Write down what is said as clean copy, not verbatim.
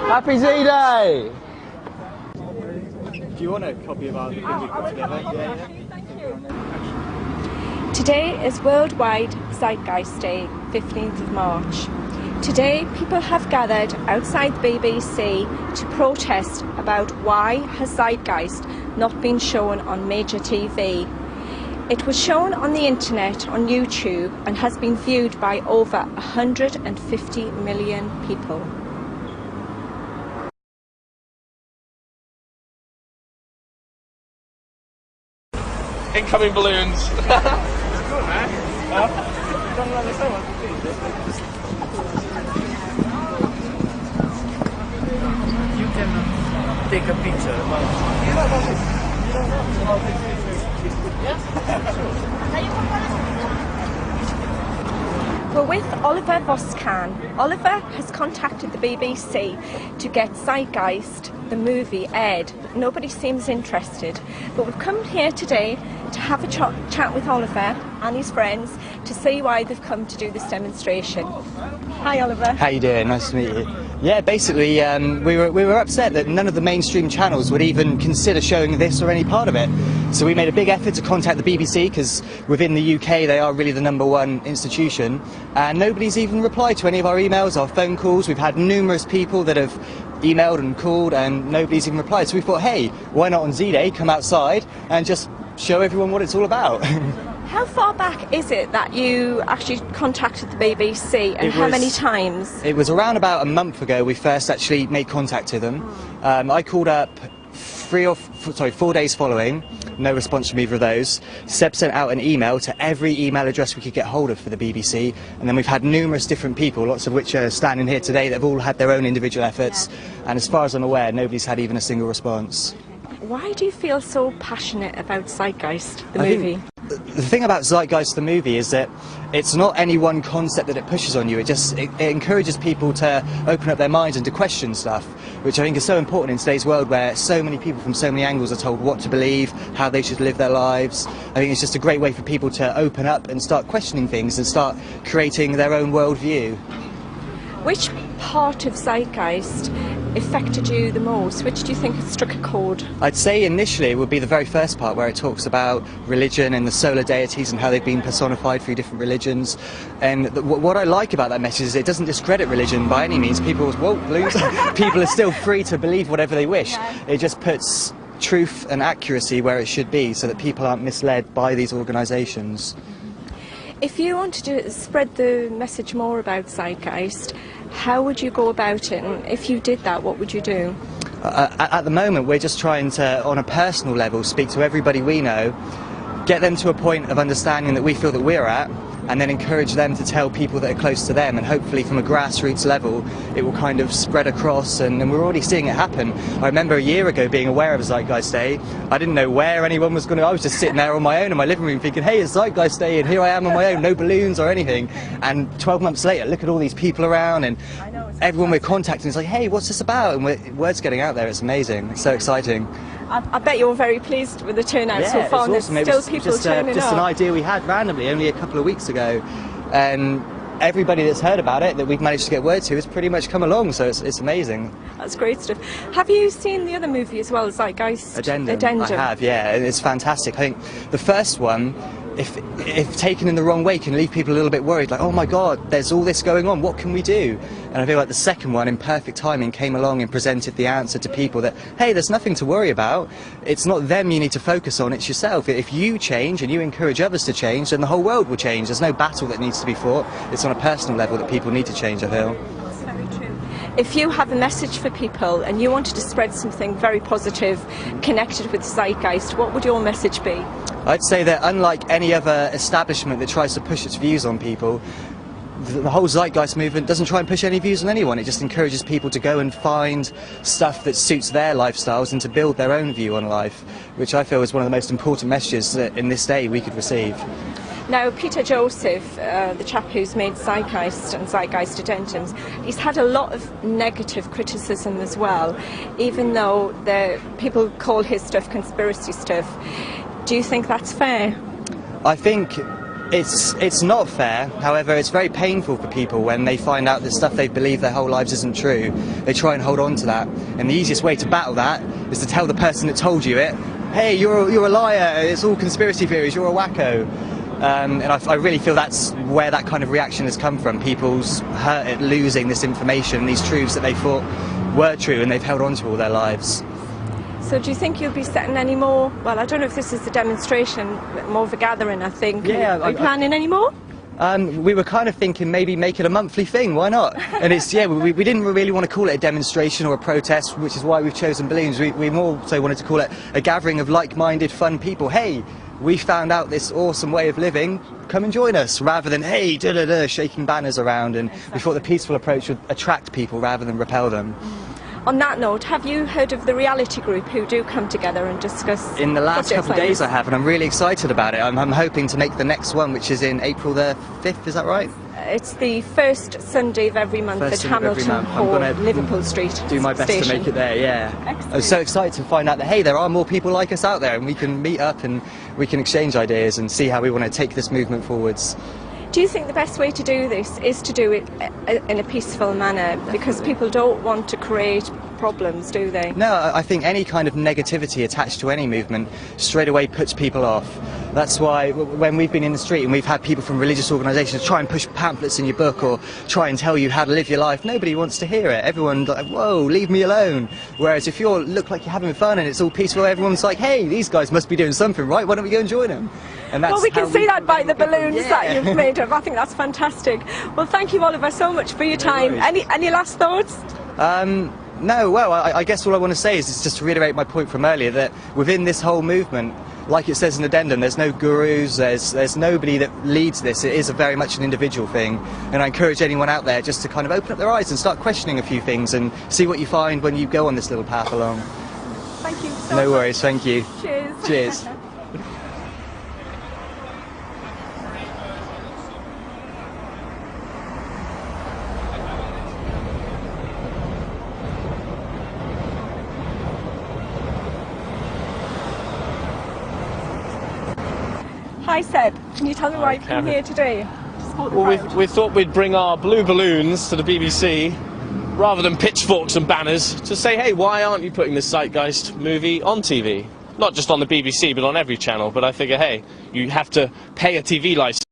Happy Z-Day! Do you want a copy of our thing we put together? Today is Worldwide Zeitgeist Day, 15th of March. Today, people have gathered outside the BBC to protest about why has Zeitgeist not been shown on major TV. It was shown on the internet on YouTube and has been viewed by over 150 million people. Incoming balloons! It's cool, man. Don't let us know. You can take a picture. We're with Oliver Voskan. Oliver has contacted the BBC to get Zeitgeist, the movie, aired. Nobody seems interested, but we've come here today to have a chat with Oliver and his friends to see why they've come to do this demonstration. Hi Oliver. How you doing? Nice to meet you. Yeah, basically we were upset that none of the mainstream channels would even consider showing this or any part of it. So we made a big effort to contact the BBC because within the UK they are really the #1 institution, and nobody's even replied to any of our emails, our phone calls. We've had numerous people that have emailed and called and nobody's even replied. So we thought, hey, why not on Z-Day come outside and just show everyone what it's all about. How far back is it that you actually contacted the BBC, and how many times? It was around about a month ago we first actually made contact to them. I called up 4 days following, no response from either of those. Seb sent out an email to every email address we could get hold of for the BBC, and then we've had numerous different people, lots of which are standing here today, that have all had their own individual efforts, and as far as I'm aware, nobody's had even a single response. Why do you feel so passionate about Zeitgeist, the movie? The thing about Zeitgeist the movie is that it's not any one concept that it pushes on you. It encourages people to open up their minds and to question stuff, which I think is so important in today's world where so many people from so many angles are told what to believe, how they should live their lives. I think it's just a great way for people to open up and start questioning things and start creating their own worldview. Which part of Zeitgeist affected you the most? Which do you think has struck a chord? I'd say initially it would be the very first part where it talks about religion and the solar deities and how they've been personified through different religions. And what I like about that message is it doesn't discredit religion by any means. People are still free to believe whatever they wish. It just puts truth and accuracy where it should be so that people aren't misled by these organisations. If you wanted to spread the message more about Zeitgeist, how would you go about it? And if you did that, what would you do? At the moment, we're just trying to, on a personal level, speak to everybody we know, get them to a point of understanding that we feel that we're at, and then encourage them to tell people that are close to them, and hopefully from a grassroots level it will kind of spread across, and we're already seeing it happen. I remember a year ago being aware of Zeitgeist Day. I didn't know where anyone was going to, I was just sitting there on my own in my living room thinking, hey, it's Zeitgeist Day, and here I am on my own, no balloons or anything, and 12 months later look at all these people around, and everyone we're contacting is like, hey, what's this about? And word's getting out there. It's amazing, it's so exciting. I bet you're very pleased with the turnout so far. It's awesome. There's still people turning up. Just an idea we had randomly only a couple of weeks ago, and everybody that's heard about it that we've managed to get word to has pretty much come along, so it's amazing. That's great stuff. Have you seen the other movie as well, Zeitgeist? Addendum. I have, yeah, it's fantastic. I think the first one, if taken in the wrong way, can leave people a little bit worried, like, oh my god, there's all this going on, what can we do? And I feel like the second one, in perfect timing, came along and presented the answer to people that, hey, there's nothing to worry about, it's not them you need to focus on, it's yourself. If you change and you encourage others to change, then the whole world will change. There's no battle that needs to be fought, it's on a personal level that people need to change, I feel. That's very true. If you have a message for people and you wanted to spread something very positive connected with Zeitgeist, what would your message be? I'd say that unlike any other establishment that tries to push its views on people, the whole Zeitgeist movement doesn't try and push any views on anyone. It just encourages people to go and find stuff that suits their lifestyles and to build their own view on life, which I feel is one of the most important messages that in this day we could receive. Now, Peter Joseph, the chap who's made Zeitgeist and Zeitgeist Addendums, he's had a lot of negative criticism as well, even though people call his stuff conspiracy stuff. Do you think that's fair? I think It's not fair. However, it's very painful for people when they find out that stuff they've believed their whole lives isn't true. They try and hold on to that. And the easiest way to battle that is to tell the person that told you it, hey, you're a liar, it's all conspiracy theories, you're a wacko. And I really feel that's where that kind of reaction has come from. People's hurt at losing this information, these truths that they thought were true and they've held on to all their lives. So do you think you'll be setting any more, well, I don't know if this is a demonstration, but more of a gathering, I think. Yeah, Are you planning any more? We were kind of thinking maybe make it a monthly thing, why not? And it's, yeah, we didn't really want to call it a demonstration or a protest, which is why we've chosen balloons. We more so wanted to call it a gathering of like-minded, fun people. Hey, we found out this awesome way of living, come and join us, rather than, hey, da-da-da, shaking banners around. And we thought the peaceful approach would attract people rather than repel them. On that note, have you heard of the reality group who do come together and discuss? In the last couple of days I have, and I'm really excited about it. I'm hoping to make the next one, which is in April the 5th, is that right? It's the first Sunday of every month at Hamilton Hall, Liverpool Street. Do my best to make it there, yeah. Excellent. I'm so excited to find out that, hey, there are more people like us out there, and we can meet up and we can exchange ideas and see how we want to take this movement forwards. Do you think the best way to do this is to do it in a peaceful manner? Because people don't want to create problems, do they? No, I think any kind of negativity attached to any movement straight away puts people off. That's why when we've been in the street and we've had people from religious organisations try and push pamphlets in your book or try and tell you how to live your life, nobody wants to hear it. Everyone's like, whoa, leave me alone. Whereas if you look like you're having fun and it's all peaceful, everyone's like, hey, these guys must be doing something right, why don't we go and join them? And that's well, we can see that by the balloons that you've made. I think that's fantastic. Well, thank you, Oliver, so much for your time. Any last thoughts? No, well, I guess all I want to say is just to reiterate my point from earlier, that within this whole movement, like it says in the addendum, there's no gurus, there's nobody that leads this. It is very much an individual thing, and I encourage anyone out there just to kind of open up their eyes and start questioning a few things and see what you find when you go on this little path along. Thank you so much. No worries, thank you. Cheers. Cheers. Hi Seb, can you tell me why you've come here today? Well, we thought we'd bring our blue balloons to the BBC rather than pitchforks and banners to say, hey, why aren't you putting this Zeitgeist movie on TV? Not just on the BBC, but on every channel. But I figure, hey, you have to pay a TV license.